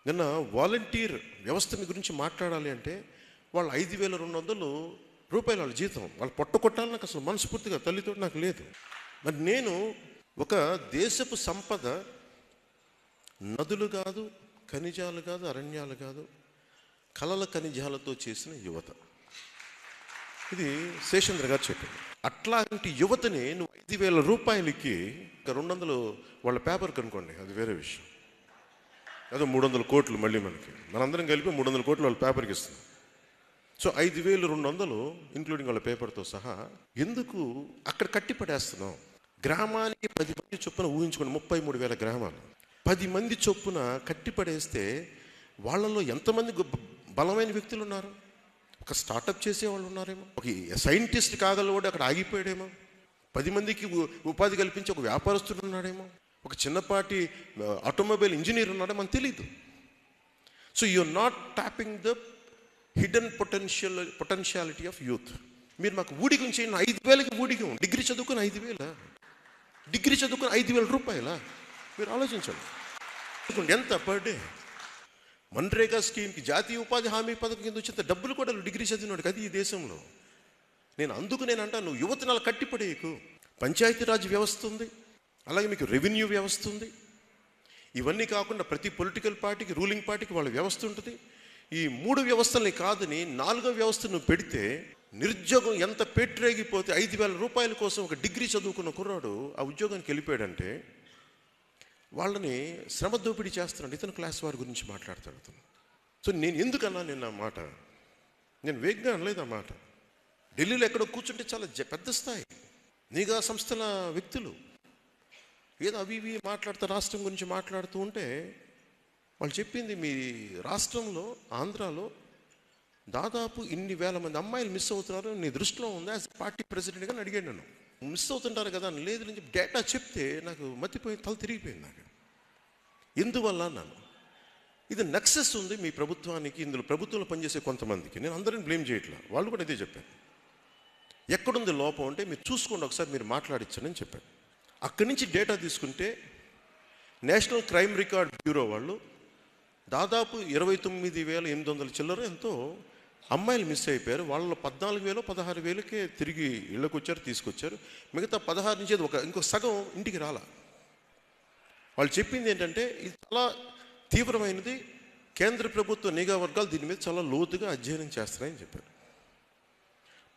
నిన్న వాలంటీర్ వ్యవస్థని గురించి మాట్లాడాలి అంటే వాళ్ళు 5,200 రూపాయలు వాళ్ళ జీతం, వాళ్ళు పొట్ట కొట్టాలని నాకు అసలు మనస్ఫూర్తిగా తల్లితో నాకు లేదు. మరి నేను ఒక దేశపు సంపద నదులు కాదు, ఖనిజాలు కాదు, అరణ్యాలు కాదు, కలల ఖనిజాలతో చేసిన యువత. ఇది శేషేంద్ర గారు చెప్పారు. అట్లాంటి యువతని నువ్వు 5,000 రూపాయలకి 200 వాళ్ళ పేపర్ కనుకోండి, అది వేరే విషయం. అదో 300 కోట్లు మళ్ళీ మనందరం కలిపి 300 కోట్లు వాళ్ళ పేపర్కి ఇస్తుంది. సో 5,200 ఇంక్లూడింగ్ వాళ్ళ పేపర్తో సహా ఎందుకు అక్కడ కట్టి పడేస్తున్నాం? గ్రామానికి 10 మంది చొప్పున ఊహించుకోండి, 33,000 గ్రామాలు, 10 మంది చొప్పున కట్టి పడేస్తే వాళ్ళలో ఎంతమంది బలమైన వ్యక్తులు ఉన్నారు? ఒక స్టార్టప్ చేసేవాళ్ళు ఉన్నారేమో, ఒక సైంటిస్ట్ కాగలవాడు అక్కడ ఆగిపోయాడేమో, 10 మందికి ఉపాధి కల్పించి ఒక వ్యాపారస్తుడు ఉన్నాడేమో, ఒక చిన్నపాటి ఆటోమొబైల్ ఇంజనీర్ ఉన్నాడో మనకు తెలీదు. So you're not tapping the hidden potentiality of youth. మీరు మాకు ఊడిగం చేయండి, 5,000కి ఊడిగం. డిగ్రీ చదువుకుని 5,000, డిగ్రీ చదువుకుని 5,000 రూపాయల? మీరు ఆలోచించండి, ఎంత పర్ డే? మన్రేగా స్కీమ్కి, జాతీయ ఉపాధి హామీ పథకం కింద వచ్చేంత డబ్బులు కూడా డిగ్రీ చదివినాడు అది ఈ దేశంలో. నేను అంటాను, నువ్వు యువతను అలా కట్టిపడేయకు. పంచాయతీరాజ్ వ్యవస్థ ఉంది, అలాగే మీకు రెవెన్యూ వ్యవస్థ ఉంది. ఇవన్నీ కాకుండా ప్రతి పొలిటికల్ పార్టీకి, రూలింగ్ పార్టీకి వాళ్ళ వ్యవస్థ ఉంటుంది. ఈ 3 వ్యవస్థల్ని కాదని 4వ వ్యవస్థ నువ్వు పెడితే నిరుద్యోగం ఎంత పెట్టరేగిపోతే 5,000 రూపాయల కోసం ఒక డిగ్రీ చదువుకున్న కుర్రాడు ఆ ఉద్యోగానికి వెళ్ళిపోయాడంటే వాళ్ళని శ్రమ దోపిడీ చేస్తున్నాడు. ఇతను క్లాస్ వారి గురించి మాట్లాడతాడు. సో నేను ఎందుకన్నా నిన్న ఆ మాట, నేను వేగ్గా అనలేదు ఆ మాట. ఢిల్లీలో ఎక్కడో కూర్చుంటే చాలా పెద్ద స్థాయి నిఘా సంస్థల వ్యక్తులు ఏదో అవి ఇవి మాట్లాడుతూ రాష్ట్రం గురించి మాట్లాడుతూ ఉంటే వాళ్ళు చెప్పింది, మీ రాష్ట్రంలో ఆంధ్రాలో దాదాపు ఇన్ని వేల మంది అమ్మాయిలు మిస్ అవుతున్నారు, నీ దృష్టిలో ఉంది యాజ్ పార్టీ ప్రెసిడెంట్గా అడిగాను. నన్ను మిస్ అవుతుంటారు కదా అని. లేదు అని చెప్పి డేటా చెప్తే నాకు మతిపోయి తల తిరిగిపోయింది నాకు. ఎందువల్ల అన్నాను, ఇది నక్సెస్ ఉంది మీ ప్రభుత్వానికి, ఇందులో ప్రభుత్వంలో పనిచేసే కొంతమందికి. నేను అందరిని బ్లేమ్ చేయట్లా, వాళ్ళు కూడా ఇదే చెప్పాను. ఎక్కడుంది లోపం అంటే మీరు చూసుకోండి, ఒకసారి మీరు మాట్లాడించండి అని చెప్పాను. అక్కడి నుంచి డేటా తీసుకుంటే నేషనల్ క్రైమ్ రికార్డ్ బ్యూరో వాళ్ళు దాదాపు 29,800 చిల్లర ఎంతో అమ్మాయిలు మిస్ అయిపోయారు. వాళ్ళలో 14,000 16,000కే తిరిగి ఇళ్ళకు వచ్చారు, తీసుకొచ్చారు. మిగతా 16 నుంచి ఇంకొక సగం ఇంటికి రాలా. వాళ్ళు చెప్పింది ఏంటంటే ఇది చాలా తీవ్రమైనది, కేంద్ర ప్రభుత్వ నిఘా వర్గాలు దీని మీద చాలా లోతుగా అధ్యయనం చేస్తున్నాయని చెప్పారు.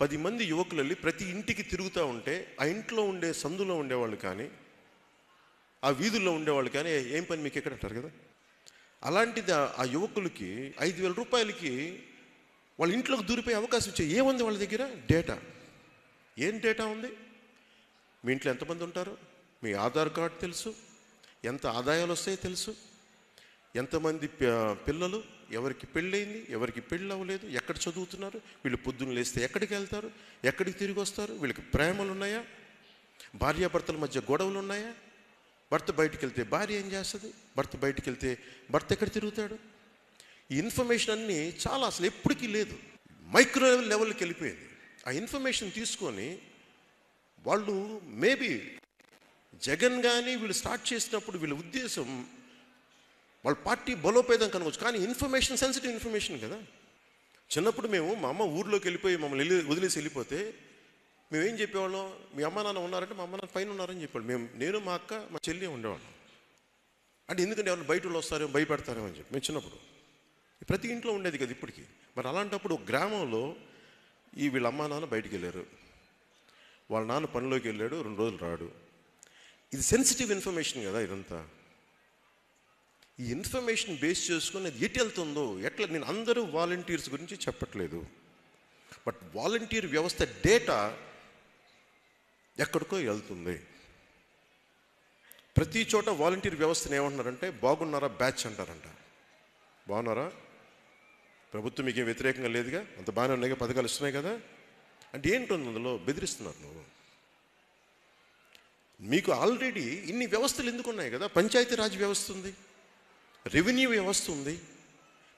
10 మంది యువకులు వెళ్ళి ప్రతి ఇంటికి తిరుగుతూ ఉంటే ఆ ఇంట్లో ఉండే సందులో ఉండేవాళ్ళు కానీ, ఆ వీధుల్లో ఉండేవాళ్ళు కానీ ఏం పని మీకు ఎక్కడ అంటారు కదా. అలాంటిది ఆ యువకులకి 5,000 రూపాయలకి వాళ్ళ ఇంట్లోకి దూరిపోయే అవకాశం ఇచ్చే ఏముంది వాళ్ళ దగ్గర? డేటా. ఏం డేటా ఉంది? మీ ఇంట్లో ఎంతమంది ఉంటారు, మీ ఆధార్ కార్డు తెలుసు, ఎంత ఆదాయాలు వస్తాయో తెలుసు, ఎంతమంది పిల్లలు, ఎవరికి పెళ్ళయింది, ఎవరికి పెళ్ళి అవ్వలేదు, ఎక్కడ చదువుతున్నారు, వీళ్ళు పొద్దున్న లేస్తే ఎక్కడికి వెళ్తారు, ఎక్కడికి తిరిగి వస్తారు, వీళ్ళకి ప్రేమలు ఉన్నాయా, భార్యాభర్తల మధ్య గొడవలు ఉన్నాయా, భర్త బయటికి వెళ్తే భార్య ఏం చేస్తుంది, భర్త బయటికి వెళ్తే భర్త ఎక్కడ తిరుగుతాడు. ఈ ఇన్ఫర్మేషన్ అన్నీ చాలా అసలు ఎప్పటికీ లేదు, మైక్రో లెవెల్కి వెళ్ళిపోయింది. ఆ ఇన్ఫర్మేషన్ తీసుకొని వాళ్ళు మేబీ జగన్ కానీ వీళ్ళు స్టార్ట్ చేసినప్పుడు వీళ్ళ ఉద్దేశం వాళ్ళ పార్టీ బలోపేదం కనుకోవచ్చు, కానీ ఇన్ఫర్మేషన్ సెన్సిటివ్ ఇన్ఫర్మేషన్ కదా. చిన్నప్పుడు మా అమ్మ ఊర్లోకి వెళ్ళిపోయి మమ్మల్ని వదిలేసి వెళ్ళిపోతే మేమేం చెప్పేవాళ్ళం, మీ అమ్మ నాన్న ఉన్నారంటే మా అమ్మ నాన్న పైన ఉన్నారని చెప్పేవాళ్ళు. నేను మా అక్క మా చెల్లి ఉండేవాళ్ళం. అంటే ఎందుకంటే ఎవరు బయట వాళ్ళు వస్తారేమో భయపడతారేమో అని చెప్పి మేము చిన్నప్పుడు ప్రతి ఇంట్లో ఉండేది కదా ఇప్పటికీ. మరి అలాంటప్పుడు గ్రామంలో వీళ్ళ అమ్మ నాన్న బయటికి వెళ్ళారు, వాళ్ళ నాన్న పనిలోకి వెళ్ళాడు, 2 రోజులు రాడు. ఇది సెన్సిటివ్ ఇన్ఫర్మేషన్ కదా ఇదంతా. ఈ ఇన్ఫర్మేషన్ బేస్ చేసుకుని అది ఎటు వెళ్తుందో ఎట్లా, నేను అందరూ వాలంటీర్స్ గురించి చెప్పట్లేదు, బట్ వాలంటీర్ వ్యవస్థ డేటా ఎక్కడికో వెళ్తుంది. ప్రతి చోట వాలంటీర్ వ్యవస్థను ఏమంటున్నారంటే బాగున్నారా బ్యాచ్ అంటారంట. బాగున్నారా, ప్రభుత్వం మీకేం వ్యతిరేకంగా లేదుగా, అంత బాగానే ఉన్నాయి, పథకాలు ఇస్తున్నాయి కదా అంటే ఏంటుంది అందులో? బెదిరిస్తున్నారు. నువ్వు మీకు ఆల్రెడీ ఇన్ని వ్యవస్థలు ఎందుకు ఉన్నాయి కదా, పంచాయతీరాజ్ వ్యవస్థ ఉంది, రెవెన్యూ వ్యవస్థ ఉంది,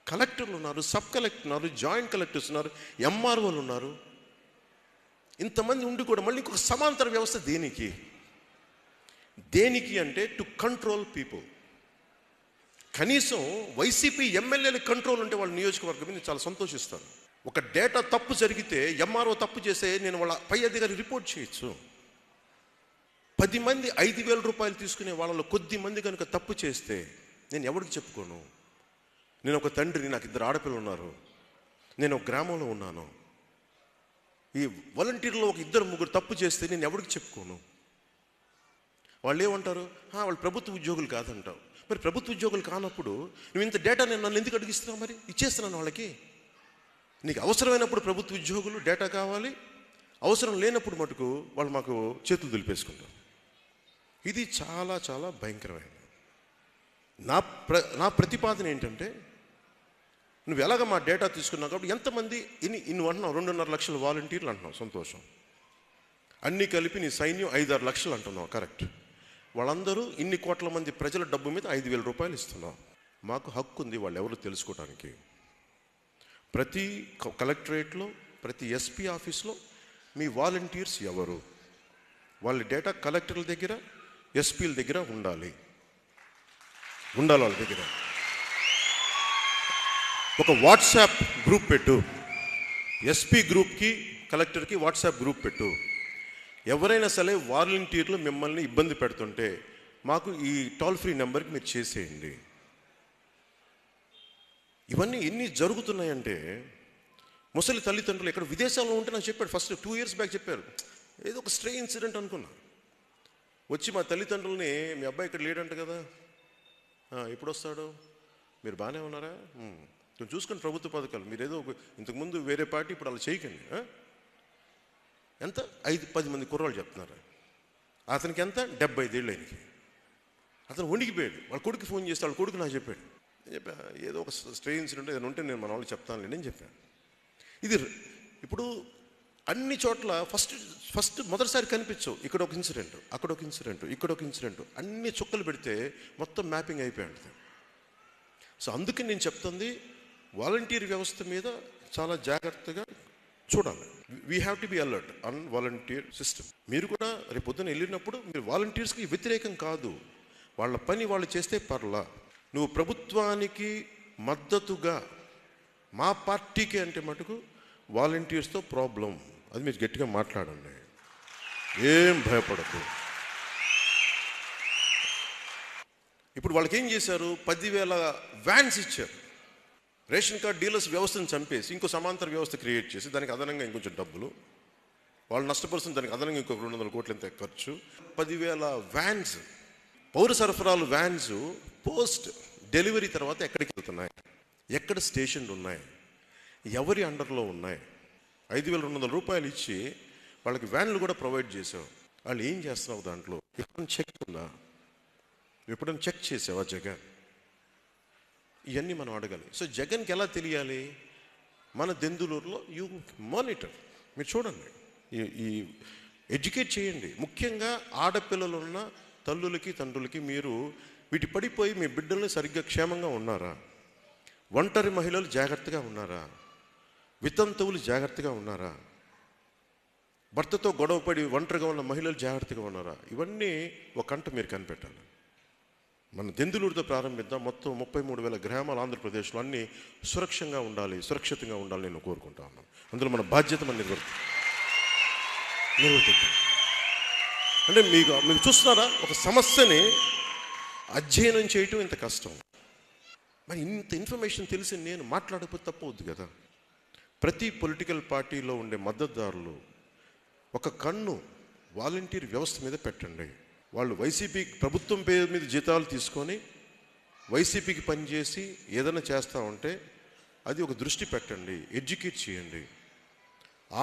కలెక్టర్లు ఉన్నారు, సబ్ కలెక్టర్ ఉన్నారు, జాయింట్ కలెక్టర్స్ ఉన్నారు, ఎంఆర్ఓలు ఉన్నారు. ఇంతమంది ఉండి కూడా మళ్ళీ ఇంకొక సమాంతర వ్యవస్థ దేనికి అంటే టు కంట్రోల్ పీపుల్. కనీసం వైసీపీ ఎమ్మెల్యేల కంట్రోల్ ఉంటే వాళ్ళ నియోజకవర్గం నేను చాలా సంతోషిస్తాను. ఒక డేటా తప్పు జరిగితే ఎంఆర్ఓ తప్పు చేస్తే నేను వాళ్ళ పై అధికారి రిపోర్ట్ చేయొచ్చు. 10 మంది 5,000 రూపాయలు తీసుకునే వాళ్ళలో కొద్ది మంది కనుక తప్పు చేస్తే నేను ఎవరికి చెప్పుకోను? నేను ఒక తండ్రిని, నాకు 2 ఆడపిల్లలు ఉన్నారు, నేను ఒక గ్రామంలో ఉన్నాను. ఈ వాలంటీర్లో ఒక 2-3 తప్పు చేస్తే నేను ఎవరికి చెప్పుకోను? వాళ్ళు ఏమంటారు? వాళ్ళు ప్రభుత్వ ఉద్యోగులు కాదంటావు. మరి ప్రభుత్వ ఉద్యోగులు కానప్పుడు నువ్వు ఇంత డేటా నన్ను ఎందుకు అడిగిస్తున్నావు? మరి ఇచ్చేస్తున్నాను వాళ్ళకి. నీకు అవసరమైనప్పుడు ప్రభుత్వ ఉద్యోగులు డేటా కావాలి, అవసరం లేనప్పుడు మటుకు వాళ్ళు మాకు చేతులు దులిపేసుకుంటారు. ఇది చాలా చాలా భయంకరమైనది. నా ప్రతిపాదన ఏంటంటే, నువ్వు ఎలాగ మా డేటా తీసుకున్నావు కాబట్టి ఎంతమంది నువ్వు అంటున్నావు 2.5 లక్షల వాలంటీర్లు అంటున్నావు, సంతోషం. అన్నీ కలిపి నీ సైన్యం 5-6 లక్షలు అంటున్నావు, కరెక్ట్. వాళ్ళందరూ ఇన్ని కోట్ల మంది ప్రజల డబ్బు మీద 5,000 రూపాయలు ఇస్తున్నావు. మాకు హక్కు ఉంది వాళ్ళు ఎవరు తెలుసుకోవడానికి. ప్రతి కలెక్టరేట్లో, ప్రతి ఎస్పీ ఆఫీస్లో మీ వాలంటీర్స్ ఎవరు, వాళ్ళ డేటా కలెక్టర్ల దగ్గర, ఎస్పీల దగ్గర ఉండాలి. వాళ్ళ దగ్గర ఒక వాట్సాప్ గ్రూప్ పెట్టు, ఎస్పీ గ్రూప్కి కలెక్టర్కి వాట్సాప్ గ్రూప్ పెట్టు. ఎవరైనా సరే వాలంటీర్లు మిమ్మల్ని ఇబ్బంది పెడుతుంటే మాకు ఈ టోల్ ఫ్రీ నెంబర్కి మీరు చేసేయండి. ఇవన్నీ ఎన్ని జరుగుతున్నాయంటే, ముసలి తల్లిదండ్రులు ఎక్కడ విదేశాల్లో ఉంటే నాకు చెప్పాడు, ఫస్ట్ 2 years బ్యాక్ చెప్పారు. ఏదో ఒక స్ట్రే ఇన్సిడెంట్ అనుకున్నా. వచ్చి మా తల్లిదండ్రులని, మీ అబ్బాయి ఇక్కడ లేడంట కదా, ఎప్పుడు వస్తాడు, మీరు బాగానే ఉన్నారా, నువ్వు చూసుకుని ప్రభుత్వ పథకాలు, మీరు ఏదో ఇంతకుముందు వేరే పార్టీ, ఇప్పుడు అలా చేయకండి. ఎంత 5-10 మంది కుర్రాళ్ళు చెప్తున్నారు. అతనికి ఎంత 75 ఏళ్ళు ఆయనకి. అతను వణికిపోయాడు. వాళ్ళ కొడుకు ఫోన్ చేస్తే వాళ్ళ కొడుకు నాకు చెప్పాడు. చెప్పా ఏదో ఒక స్ట్రే ఇన్సిడెంట్ ఏదైనా ఉంటే నేను మన వాళ్ళు చెప్తానులేండి అని చెప్పాను. ఇది ఇప్పుడు అన్ని చోట్ల ఫస్ట్ మొదటిసారి కనిపించవు. ఇక్కడ ఒక ఇన్సిడెంట్, అక్కడ ఒక ఇన్సిడెంట్, ఇక్కడ ఒక ఇన్సిడెంట్, అన్ని చుక్కలు పెడితే మొత్తం మ్యాపింగ్ అయిపోయి ఉంటుంది. సో అందుకే నేను చెప్తుంది, వాలంటీర్ వ్యవస్థ మీద చాలా జాగ్రత్తగా చూడాలి. We have to be alert on volunteer system. మీరు కూడా రేపు పొద్దున వెళ్ళినప్పుడు మీరు వాలంటీర్స్కి వ్యతిరేకం కాదు, వాళ్ళ పని వాళ్ళు చేస్తే పర్లా. నువ్వు ప్రభుత్వానికి మద్దతుగా మా పార్టీకి అంటే మటుకు వాలంటీర్స్తో ప్రాబ్లం, అది మీరు గట్టిగా మాట్లాడండి, ఏం భయపడకు. ఇప్పుడు వాళ్ళకి ఏం చేశారు, 10,000 వ్యాన్స్ ఇచ్చారు. రేషన్ కార్డ్ డీలర్స్ వ్యవస్థను చంపేసి ఇంకో సమాంతర వ్యవస్థ క్రియేట్ చేసి దానికి అదనంగా ఇంకొంచెం డబ్బులు, వాళ్ళు నష్టపరుస్తుంది, దానికి అదనంగా ఇంకొక 200 కోట్లు ఎంత ఖర్చు. 10,000 వ్యాన్స్, పౌర సరఫరాలు వ్యాన్స్ పోస్ట్ డెలివరీ తర్వాత ఎక్కడికి వెళ్తున్నాయి, ఎక్కడ స్టేషన్లు ఉన్నాయి, ఎవరి అండర్లో ఉన్నాయి. 5,200 రూపాయలు ఇచ్చి వాళ్ళకి వ్యాన్లు కూడా ప్రొవైడ్ చేసావు. వాళ్ళు ఏం చేస్తున్నావు దాంట్లో? ఎప్పుడైనా చెక్ ఉందా? ఎప్పుడైనా చెక్ చేసావా జగన్? ఇవన్నీ మనం అడగాలి. సో జగన్కి ఎలా తెలియాలి? మన దెందులూరులో యూ మానిటర్, మీరు చూడండి, ఈ ఎడ్యుకేట్ చేయండి. ముఖ్యంగా ఆడపిల్లలున్న తల్లులకి తండ్రులకి మీరు వీటి పడిపోయి మీ బిడ్డల్ని సరిగ్గా క్షేమంగా ఉన్నారా, ఒంటరి మహిళలు జాగ్రత్తగా ఉన్నారా, వితంతువులు జాగ్రత్తగా ఉన్నారా, భర్తతో గొడవపడి ఒంటరిగా ఉన్న మహిళలు జాగ్రత్తగా ఉన్నారా, ఇవన్నీ ఒక కంట మీరు కనిపెట్టాలి. మన దెందులూరుతో ప్రారంభిద్దాం. మొత్తం 33,000 గ్రామాలు ఆంధ్రప్రదేశ్లో అన్నీ సురక్షంగా ఉండాలి, సురక్షితంగా ఉండాలి నేను కోరుకుంటా ఉన్నాను. అందులో మన బాధ్యత మనం నిర్వర్తిద్దాం. అంటే మీకు చూస్తున్నారా, ఒక సమస్యని అధ్యయనం చేయటం ఇంత కష్టం. మరి ఇంత ఇన్ఫర్మేషన్ తెలిసి నేను మాట్లాడకపోతే తప్పవద్దు కదా. ప్రతి పొలిటికల్ పార్టీలో ఉండే మద్దతుదారులు ఒక కన్ను వాలంటీర్ వ్యవస్థ మీద పెట్టండి. వాళ్ళు వైసీపీ ప్రభుత్వం పేరు మీద జీతాలు తీసుకొని వైసీపీకి పనిచేసి ఏదైనా చేస్తూ ఉంటే అది ఒక దృష్టి పెట్టండి, ఎడ్యుకేట్ చేయండి.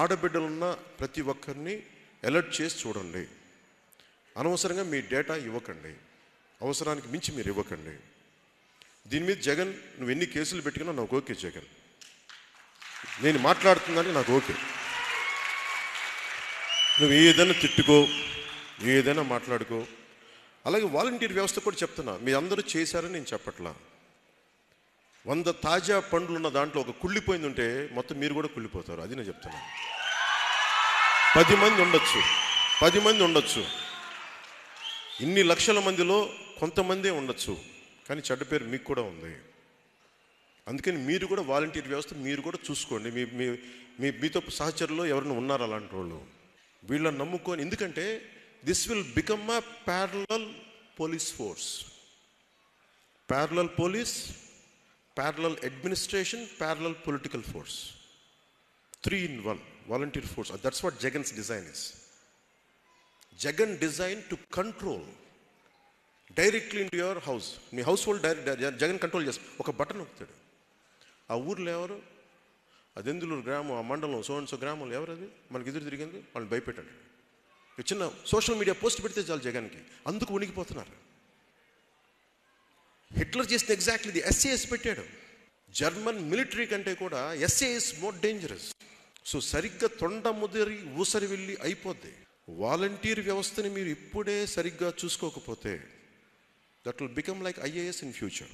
ఆడబిడ్డలున్న ప్రతి ఒక్కరిని అలర్ట్ చేసి చూడండి. అనవసరంగా మీ డేటా ఇవ్వకండి, అవసరానికి మించి మీరు ఇవ్వకండి. దీని మీద జగన్ నువ్వు ఎన్ని కేసులు పెట్టుకున్నా నాకు ఓకే జగన్, నేను మాట్లాడుతుందని నాకు ఓకే. నువ్వు ఏదైనా తిట్టుకో, ఏదైనా మాట్లాడుకో. అలాగే వాలంటీర్ వ్యవస్థ కూడా చెప్తున్నా, మీ అందరూ చేశారని నేను చెప్పట్లా. 100 తాజా పండ్లు ఉన్న దాంట్లో ఒక కుళ్ళిపోయింది ఉంటే మొత్తం మీరు కూడా కుళ్ళిపోతారు, అది నేను చెప్తున్నా. 10 మంది ఉండొచ్చు, ఇన్ని లక్షల మందిలో కొంతమందే ఉండొచ్చు. కానీ చెడ్డ పేరు మీకు కూడా ఉంది. అందుకని మీరు కూడా వాలంటీర్ వ్యవస్థ మీరు కూడా చూసుకోండి. మీ మీ మీ మీతో సహచరులు ఎవరైనా ఉన్నారు అలాంటి వాళ్ళు, వీళ్ళని నమ్ముకొని. ఎందుకంటే this will become a parallel police force, parallel police, parallel administration, parallel political force, 3 in 1 volunteer force. That's what Jagan's design is. Jagan design to control directly in to your house. Me house hold Jagan control చేస్తాడు. ఒక button నొక్కుతాడు. ఆ ఊర్లో ఎవరు, అదెందులూరు గ్రామం, ఆ మండలం so గ్రామంలో ఎవరు అది మనకి ఎదురు తిరిగింది, వాళ్ళని భయపెట్టాడు. చిన్న సోషల్ మీడియా పోస్ట్ పెడితే చాలు జగన్కి, అందుకు ఉనికిపోతున్నారు. హిట్లర్ చేసిన ఎగ్జాక్ట్లీ ఇది. SAS పెట్టాడు. జర్మన్ మిలిటరీ కంటే కూడా SAS మోర్ డేంజరస్. సో సరిగ్గా తొండ ముదిరి ఊసరి వెళ్ళి అయిపోద్ది. వాలంటీర్ వ్యవస్థని మీరు ఇప్పుడే సరిగ్గా చూసుకోకపోతే that will become like IAS in future.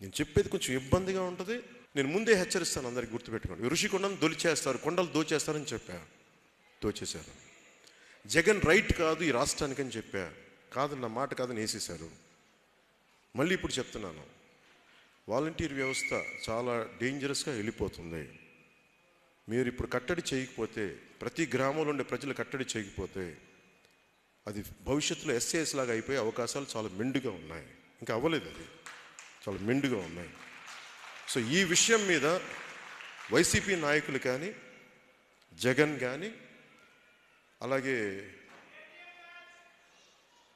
నేను చెప్పేది కొంచెం ఇబ్బందిగా ఉంటుంది, నేను ముందే హెచ్చరిస్తాను, అందరికి గుర్తుపెట్టుకోండి. ఋషికొండను దొలిచేస్తారు, కొండలు దోచేస్తారని చెప్పా, దోచేశారు. జగన్ రైట్ కాదు ఈ రాష్ట్రానికి అని చెప్పా, కాదు నా మాట కాదని వేసేశారు. మళ్ళీ ఇప్పుడు చెప్తున్నాను, వాలంటీర్ వ్యవస్థ చాలా డేంజరస్గా వెళ్ళిపోతుంది. మీరు ఇప్పుడు కట్టడి చేయకపోతే, ప్రతి గ్రామంలో ఉండే ప్రజలు కట్టడి చేయకపోతే, అది భవిష్యత్తులో SAS లాగా అయిపోయే అవకాశాలు చాలా మెండుగా ఉన్నాయి. ఇంకా అవ్వలేదు, అది చాలా మెండుగా ఉన్నాయి. సో ఈ విషయం మీద వైసీపీ నాయకులు కానీ, జగన్ కానీ, అలాగే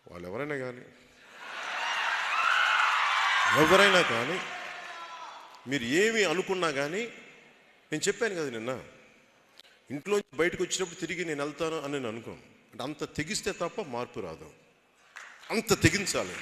వాళ్ళు ఎవరైనా కానీ మీరు ఏమి అనుకున్నా కానీ, నేను చెప్పాను కదా నిన్న, ఇంట్లోంచి బయటకు వచ్చినప్పుడు తిరిగి నేను వెళ్తాను అని నేను అనుకోను. అంటే అంత తెగిస్తే తప్ప మార్పు రాదు, అంత తెగించాలి.